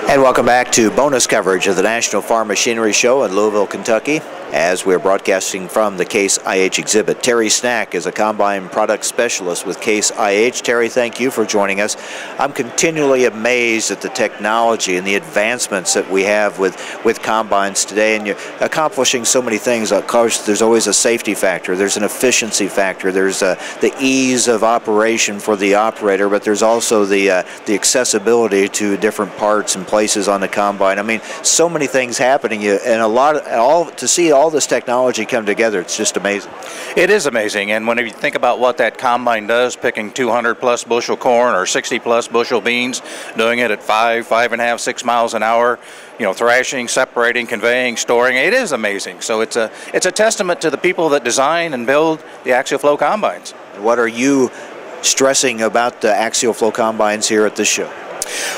And welcome back to bonus coverage of the National Farm Machinery Show in Louisville, Kentucky, as we're broadcasting from the Case IH exhibit. Terry Snack is a combine product specialist with Case IH. Terry, thank you for joining us. I'm continually amazed at the technology and the advancements that we have with combines today, and you're accomplishing so many things. Of course, there's always a safety factor, there's an efficiency factor, there's the ease of operation for the operator, but there's also the accessibility to different parts and places on the combine. I mean, so many things happening, and to see all this technology come together, it's just amazing. It is amazing, and when you think about what that combine does, picking 200+ bushel corn or 60+ bushel beans, doing it at 5.5, 6 miles an hour, you know, thrashing, separating, conveying, storing, it is amazing. So it's a testament to the people that design and build the axial flow combines. What are you stressing about the axial flow combines here at this show?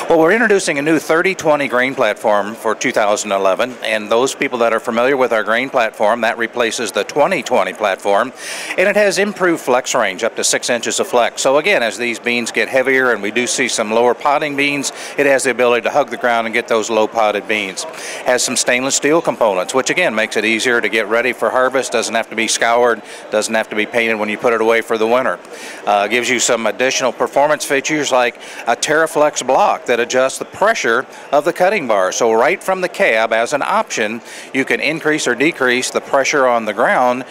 Well, we're introducing a new 30/20 grain platform for 2011, and those people that are familiar with our grain platform, that replaces the 20/20 platform, and it has improved flex range, up to 6 inches of flex. So again, as these beans get heavier and we do see some lower potting beans, it has the ability to hug the ground and get those low potted beans. Has some stainless steel components, which again makes it easier to get ready for harvest, doesn't have to be scoured, doesn't have to be painted when you put it away for the winter. Gives you some additional performance features like a TerraFlex block that adjusts the pressure of the cutting bar. So right from the cab, as an option, you can increase or decrease the pressure on the ground.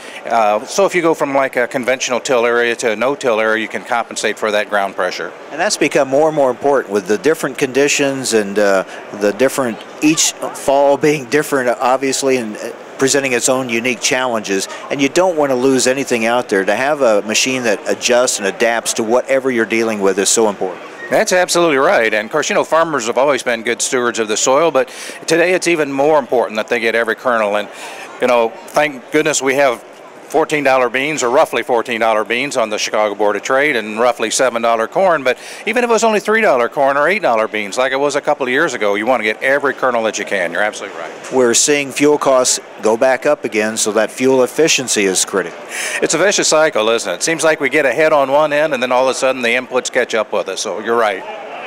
So if you go from like a conventional till area to a no-till area, you can compensate for that ground pressure. And that's become more and more important with the different conditions and the different, each fall being different, obviously, and presenting its own unique challenges, and you don't want to lose anything out there. To have a machine that adjusts and adapts to whatever you're dealing with is so important. That's absolutely right. And of course, you know, farmers have always been good stewards of the soil, but today it's even more important that they get every kernel. And, you know, thank goodness we have $14 beans, or roughly $14 beans on the Chicago Board of Trade, and roughly $7 corn. But even if it was only $3 corn or $8 beans, like it was a couple of years ago, you want to get every kernel that you can. You're absolutely right. We're seeing fuel costs go back up again, so that fuel efficiency is critical. It's a vicious cycle, isn't it? It seems like we get ahead on one end, and then all of a sudden the inputs catch up with us. So you're right.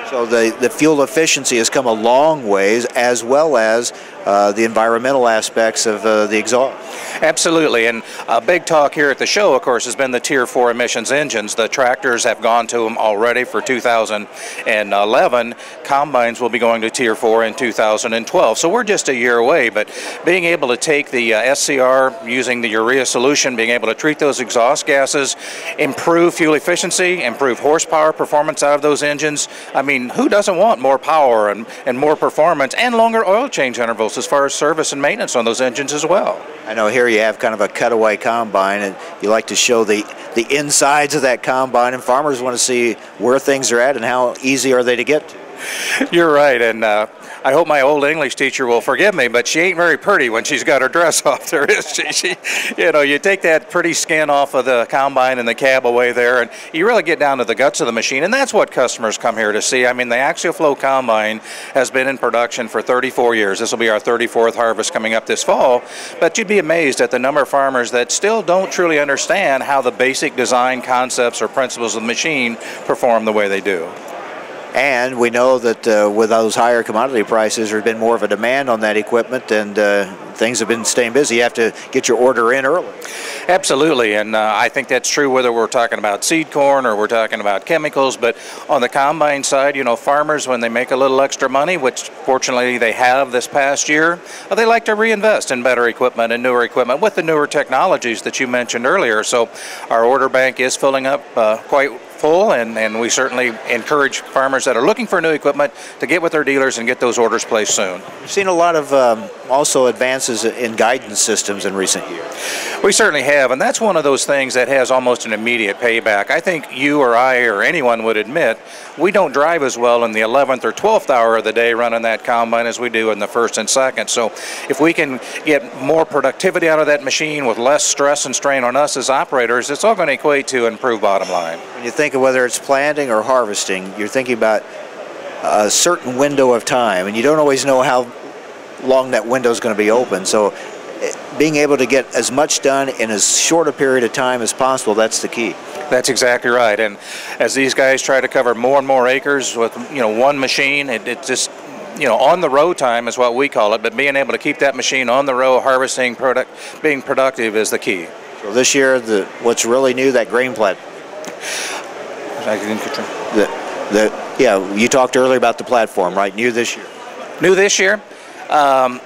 So the fuel efficiency has come a long ways, as well as the environmental aspects of the exhaust. Absolutely, and a big talk here at the show, of course, has been the Tier 4 emissions engines. The tractors have gone to them already for 2011. Combines will be going to Tier 4 in 2012. So we're just a year away, but being able to take the SCR using the urea solution, being able to treat those exhaust gases, improve fuel efficiency, improve horsepower performance out of those engines. I mean, who doesn't want more power and more performance and longer oil change intervals as far as service and maintenance on those engines as well? I know here you have kind of a cutaway combine, and you like to show the insides of that combine, and farmers want to see where things are at and how easy are they to get to. You're right, and I hope my old English teacher will forgive me, but she ain't very pretty when she's got her dress off there, is she? You know, you take that pretty skin off of the combine and the cab away there, and you really get down to the guts of the machine, and that's what customers come here to see. I mean, the axial flow combine has been in production for 34 years. This will be our 34th harvest coming up this fall, but you'd be amazed at the number of farmers that still don't truly understand how the basic design concepts or principles of the machine perform the way they do. And we know that with those higher commodity prices, there's been more of a demand on that equipment, and things have been staying busy. You have to get your order in early. Absolutely, and I think that's true whether we're talking about seed corn or we're talking about chemicals. But on the combine side, you know, farmers, when they make a little extra money, which fortunately they have this past year, they like to reinvest in better equipment and newer equipment with the newer technologies that you mentioned earlier. So our order bank is filling up quite full, and we certainly encourage farmers that are looking for new equipment to get with their dealers and get those orders placed soon. We've seen a lot of also advances in guidance systems in recent years. We certainly have, and that's one of those things that has almost an immediate payback. I think you or I or anyone would admit we don't drive as well in the 11th or 12th hour of the day running that combine as we do in the first and second. So if we can get more productivity out of that machine with less stress and strain on us as operators, it's all going to equate to improved bottom line. When you think of whether it's planting or harvesting, you're thinking about a certain window of time, and you don't always know how long that window is going to be open. So being able to get as much done in as short a period of time as possible, that's the key. That's exactly right. And as these guys try to cover more and more acres with, you know, one machine, it just on the row time is what we call it, but being able to keep that machine on the row, harvesting, being productive is the key. So this year, what's really new, that grain platform. Yeah, you talked earlier about the platform, right? New this year. New this year?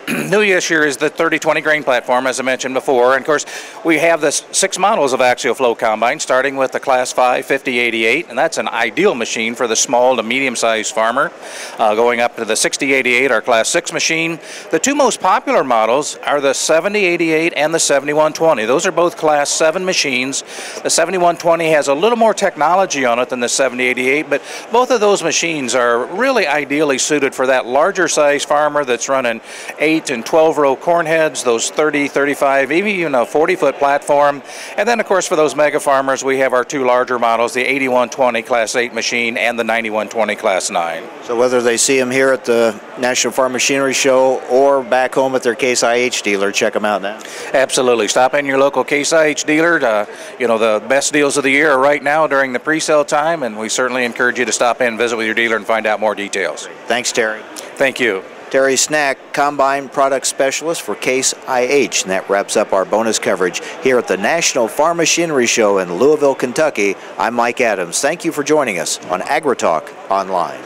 New this year is the 3020 grain platform, as I mentioned before. And of course, we have the 6 models of axial flow combine, starting with the Class 5 5088, and that's an ideal machine for the small to medium-sized farmer. Going up to the 6088, our Class 6 machine. The 2 most popular models are the 7088 and the 7120. Those are both Class 7 machines. The 7120 has a little more technology on it than the 7088, but both of those machines are really ideally suited for that larger size farmer that's running 8 and 12 row corn heads, those 30, 35, even a 40-foot platform. And then, of course, for those mega farmers, we have our 2 larger models, the 8120 Class 8 machine and the 9120 Class 9. So whether they see them here at the National Farm Machinery Show or back home at their Case IH dealer, check them out now. Absolutely. Stop in your local Case IH dealer. The best deals of the year are right now during the pre-sale time, and we certainly encourage you to stop in, visit with your dealer, and find out more details. Thanks, Terry. Thank you. Terry Snack, Combine Product Specialist for Case IH. And that wraps up our bonus coverage here at the National Farm Machinery Show in Louisville, Kentucky. I'm Mike Adams. Thank you for joining us on AgriTalk Online.